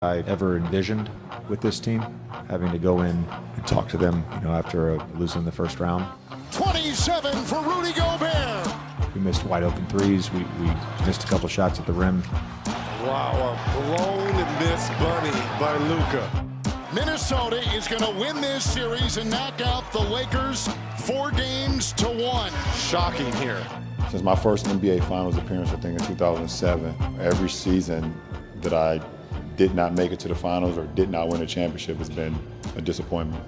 I ever envisioned with this team, having to go in and talk to them, after losing the first round. 27 for Rudy Gobert. We missed wide open threes. We missed a couple shots at the rim. Wow, a blown and missed bunny by Luka. Minnesota is going to win this series and knock out the Lakers 4-1. Shocking here. Since my first NBA Finals appearance, I think in 2007, every season that I did not make it to the finals or did not win a championship has been a disappointment.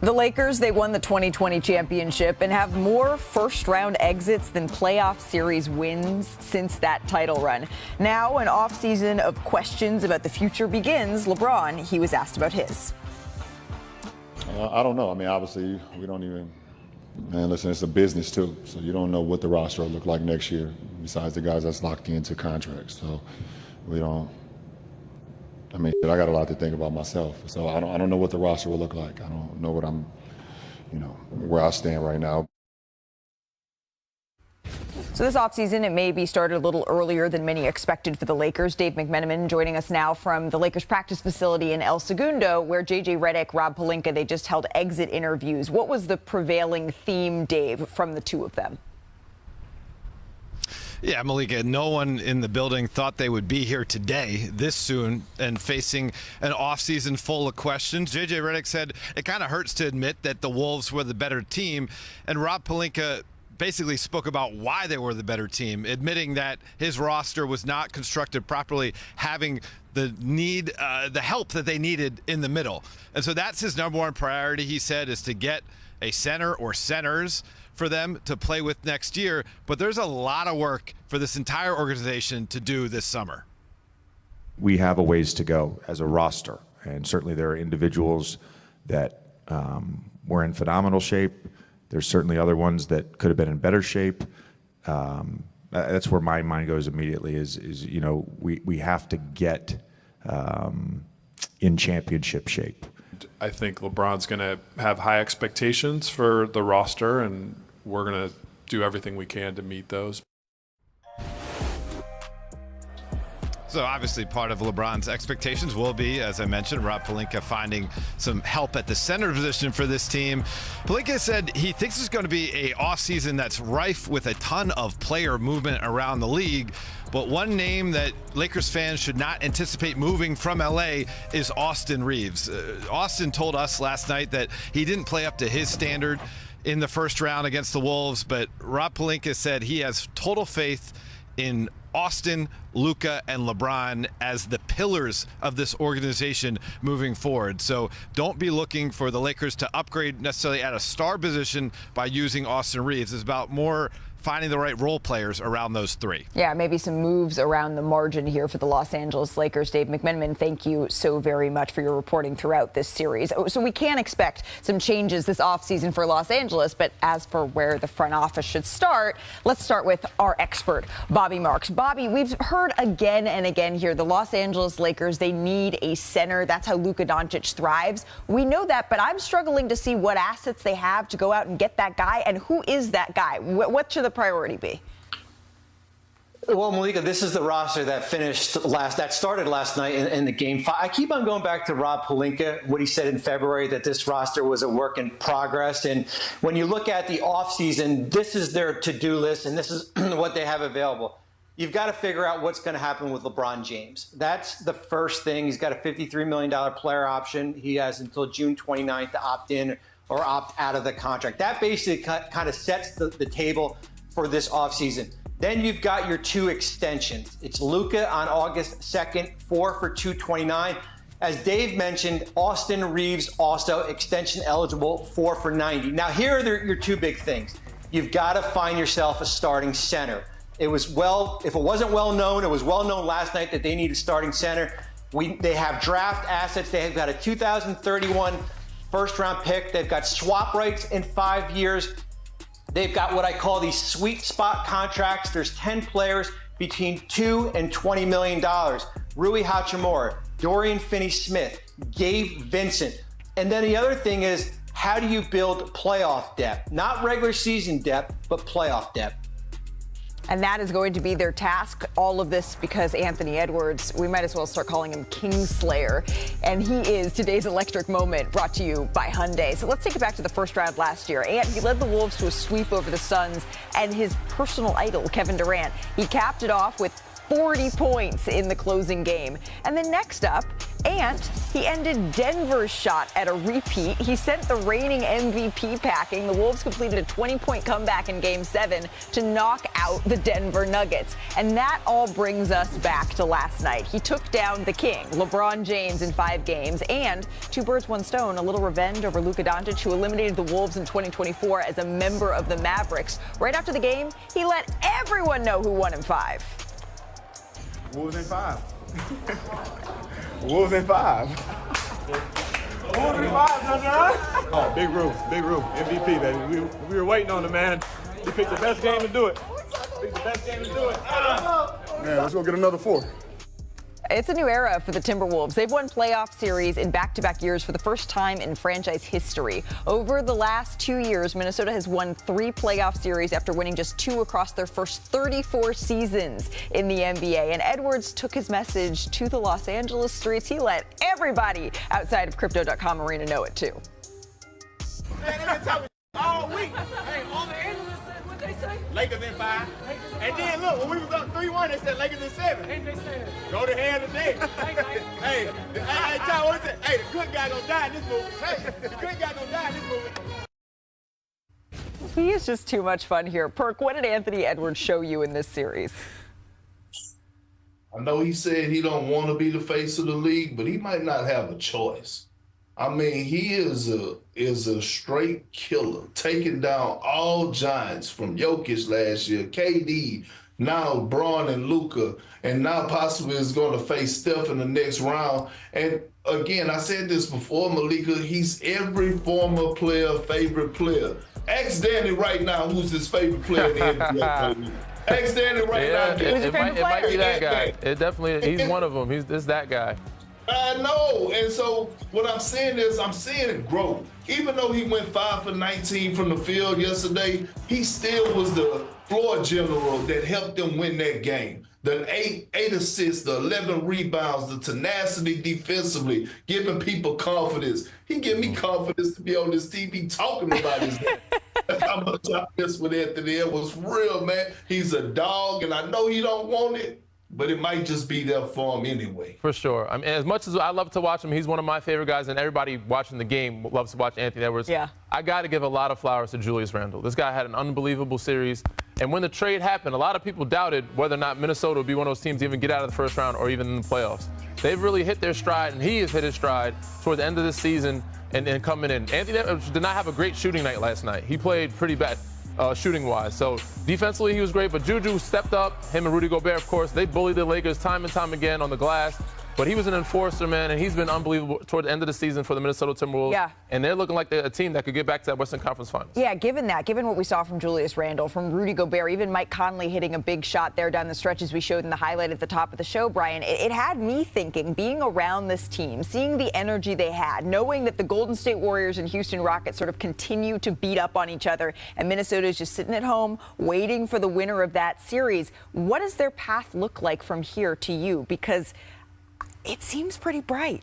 The Lakers, they won the 2020 championship and have more first-round exits than playoff series wins since that title run. Now, an offseason of questions about the future begins. LeBron, he was asked about his. I don't know. I mean, obviously, we don't even... Man, listen, it's a business, too, so you don't know what the roster will look like next year, besides the guys that's locked into contracts. So we don't... I mean, I got a lot to think about myself, so I don't know what the roster will look like. I don't know what I'm, where I stand right now. So this offseason, it may be started a little earlier than many expected for the Lakers. Dave McMenamin joining us now from the Lakers practice facility in El Segundo, where J.J. Redick, Rob Pelinka, they just held exit interviews. What was the prevailing theme, Dave, from the two of them? Yeah, Malika, no one in the building thought they would be here today this soon and facing an offseason full of questions. J.J. Redick said it kind of hurts to admit that the Wolves were the better team, and Rob Pelinka basically spoke about why they were the better team, admitting that his roster was not constructed properly, having the help that they needed in the middle. And so that's his number one priority, he said, is to get a center or centers for them to play with next year. But there's a lot of work for this entire organization to do this summer. We have a ways to go as a roster, and certainly there are individuals that were in phenomenal shape. There's certainly other ones that could have been in better shape. That's where my mind goes immediately is we have to get in championship shape. I think LeBron's going to have high expectations for the roster, and we're going to do everything we can to meet those. So obviously part of LeBron's expectations will be, as I mentioned, Rob Pelinka finding some help at the center position for this team. Pelinka said he thinks it's going to be a offseason that's rife with a ton of player movement around the league. But one name that Lakers fans should not anticipate moving from LA is Austin Reeves. Austin told us last night that he didn't play up to his standard in the first round against the Wolves, but Rob Pelinka said he has total faith in Austin, Luka, and LeBron as the pillars of this organization moving forward. So don't be looking for the Lakers to upgrade necessarily at a star position by using Austin Reeves. It's about more finding the right role players around those three. Yeah, maybe some moves around the margin here for the Los Angeles Lakers. Dave McMenamin, thank you so very much for your reporting throughout this series. So we can expect some changes this offseason for Los Angeles, but as for where the front office should start, let's start with our expert, Bobby Marks. Bobby, we've heard again and again here, the Los Angeles Lakers, they need a center. That's how Luka Doncic thrives. We know that, but I'm struggling to see what assets they have to go out and get that guy, and who is that guy? What should the priority be? Well, Malika, this is the roster that started last night in the game 5. I keep on going back to Rob Pelinka, what he said in February, that this roster was a work in progress. And when you look at the offseason, this is their to-do list, and this is what they have available. You've got to figure out what's going to happen with LeBron James. That's the first thing. He's got a $53 million player option. He has until June 29th to opt in or opt out of the contract. That basically kind of sets the table for this offseason. Then you've got your two extensions. It's Luka on August 2nd, 4 for $229. As Dave mentioned, Austin Reeves also extension eligible, 4 for $90. Now here are your two big things. You've got to find yourself a starting center. If it wasn't well known, it was well known last night that they need a starting center. They have draft assets. They have got a 2031 first round pick. They've got swap rights in 5 years. They've got what I call these sweet spot contracts. There's 10 players between $2 and $20 million. Rui Hachimura, Dorian Finney-Smith, Gabe Vincent. And then the other thing is, how do you build playoff depth? Not regular season depth, but playoff depth. And that is going to be their task. All of this because Anthony Edwards, we might as well start calling him Kingslayer. And he is today's electric moment, brought to you by Hyundai. So let's take it back to the first round last year. And he led the Wolves to a sweep over the Suns and his personal idol, Kevin Durant. He capped it off with 40 points in the closing game. And then next up, he ended Denver's shot at a repeat. He sent the reigning MVP packing. The Wolves completed a 20-point comeback in Game 7 to knock out the Denver Nuggets. And that all brings us back to last night. He took down the king, LeBron James, in 5 games. And 2 birds, 1 stone, a little revenge over Luka Doncic, who eliminated the Wolves in 2024 as a member of the Mavericks. Right after the game, he let everyone know who won in 5. Wolves in 5. Wolves in 5. Wolves in 5, John. Oh, big room, MVP, baby. We were waiting on the man. He picked the best game to do it. Man, let's go get another 4. It's a new era for the Timberwolves. They've won playoff series in back-to-back years for the first time in franchise history. Over the last 2 years, Minnesota has won 3 playoff series after winning just 2 across their first 34 seasons in the NBA. And Edwards took his message to the Los Angeles streets. He let everybody outside of Crypto.com Arena know it, too. Man, they've been talking all week. Hey, all the analysts said what they say. Lakers in 5. And then look, when we was up 3-1, they said Lakers in 7. And they said, go to hell today. Hey, Ty, what is it? Hey, the good guy gonna die in this movie. Hey, the good guy gonna die in this movie. He is just too much fun here. Perk, what did Anthony Edwards show you in this series? I know he said he don't want to be the face of the league, but he might not have a choice. I mean, he is a straight killer, taking down all giants from Jokic last year, KD, now Bron and Luka, and now possibly is going to face Steph in the next round. And again, I said this before, Malika, he's every former player favorite player. Ask Danny right now who's his favorite player in the NBA. Ask Danny right now. It might be that guy. It definitely, he's one of them. It's that guy. I know, and so what I'm saying is I'm seeing it grow. Even though he went 5 for 19 from the field yesterday, he still was the floor general that helped them win that game. The 8 assists, the 11 rebounds, the tenacity defensively, giving people confidence. He gave me confidence to be on this TV talking about his game. That's how much I miss with Anthony Edwards. Real, man. He's a dog, and I know he don't want it, but it might just be there for him anyway. For sure. I mean, as much as I love to watch him, he's one of my favorite guys, and everybody watching the game loves to watch Anthony Edwards. Yeah. I got to give a lot of flowers to Julius Randle. This guy had an unbelievable series, and when the trade happened, a lot of people doubted whether or not Minnesota would be one of those teams to even get out of the first round or even in the playoffs. They've really hit their stride, and he has hit his stride toward the end of the season and coming in. Anthony Edwards did not have a great shooting night last night. He played pretty bad. Shooting-wise. So defensively, he was great, but Juju stepped up. Him and Rudy Gobert, of course, they bullied the Lakers time and time again on the glass. But he was an enforcer, man, and he's been unbelievable toward the end of the season for the Minnesota Timberwolves. Yeah. And they're looking like a team that could get back to that Western Conference Finals. Yeah, given what we saw from Julius Randle, from Rudy Gobert, even Mike Conley hitting a big shot there down the stretch as we showed in the highlight at the top of the show, Brian, it had me thinking, being around this team, seeing the energy they had, knowing that the Golden State Warriors and Houston Rockets sort of continue to beat up on each other, and Minnesota is just sitting at home waiting for the winner of that series. What does their path look like from here to you? Because it seems pretty bright.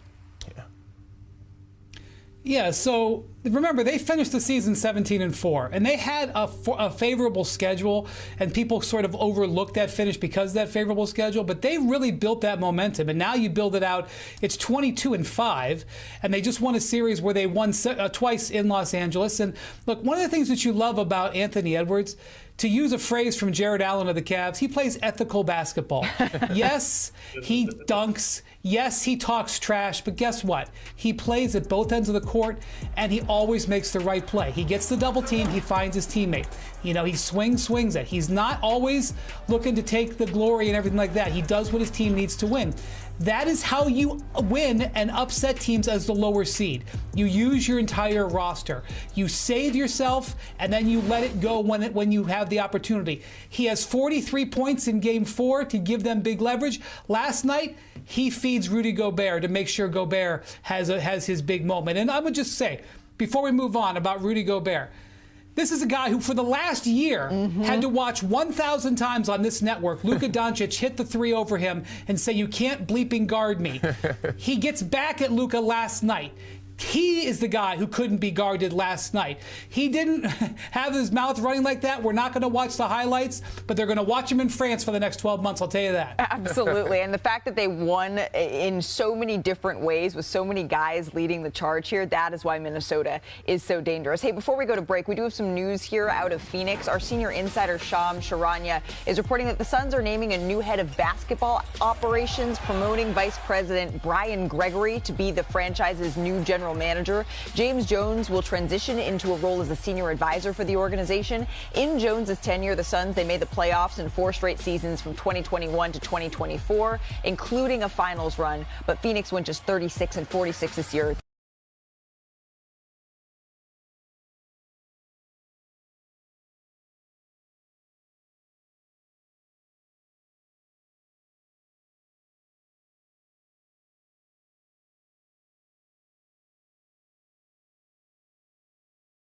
Yeah, so remember, they finished the season 17-4, and they had a favorable schedule, and people sort of overlooked that finish because of that favorable schedule, but they really built that momentum, and now you build it out. It's 22-5, and they just won a series where they won twice in Los Angeles. And look, one of the things that you love about Anthony Edwards, to use a phrase from Jared Allen of the Cavs, he plays ethical basketball. Yes, he dunks. Yes, he talks trash, but guess what? He plays at both ends of the court, and he always makes the right play. He gets the double team, he finds his teammate. You know, he swings it. He's not always looking to take the glory and everything like that. He does what his team needs to win. That is how you win and upset teams as the lower seed. You use your entire roster. You save yourself, and then you let it go when you have the opportunity. He has 43 points in Game 4 to give them big leverage. Last night, he feeds Rudy Gobert to make sure Gobert has his big moment. And I would just say, before we move on about Rudy Gobert, This is a guy who, for the last year, had to watch 1,000 times on this network Luka Doncic hit the three over him and say, "You can't bleeping guard me." He gets back at Luka last night. He is the guy who couldn't be guarded last night. He didn't have his mouth running like that. We're not going to watch the highlights, but they're going to watch him in France for the next 12 months, I'll tell you that. Absolutely. And the fact that they won in so many different ways with so many guys leading the charge here, that is why Minnesota is so dangerous. Hey, before we go to break, we do have some news here out of Phoenix. Our senior insider, Shams Charania, is reporting that the Suns are naming a new head of basketball operations, promoting Vice President Brian Gregory to be the franchise's new general manager. James Jones will transition into a role as a senior advisor for the organization. In Jones's tenure, the Suns, they made the playoffs in 4 straight seasons from 2021 to 2024, including a finals run. But Phoenix went just 36-46 this year.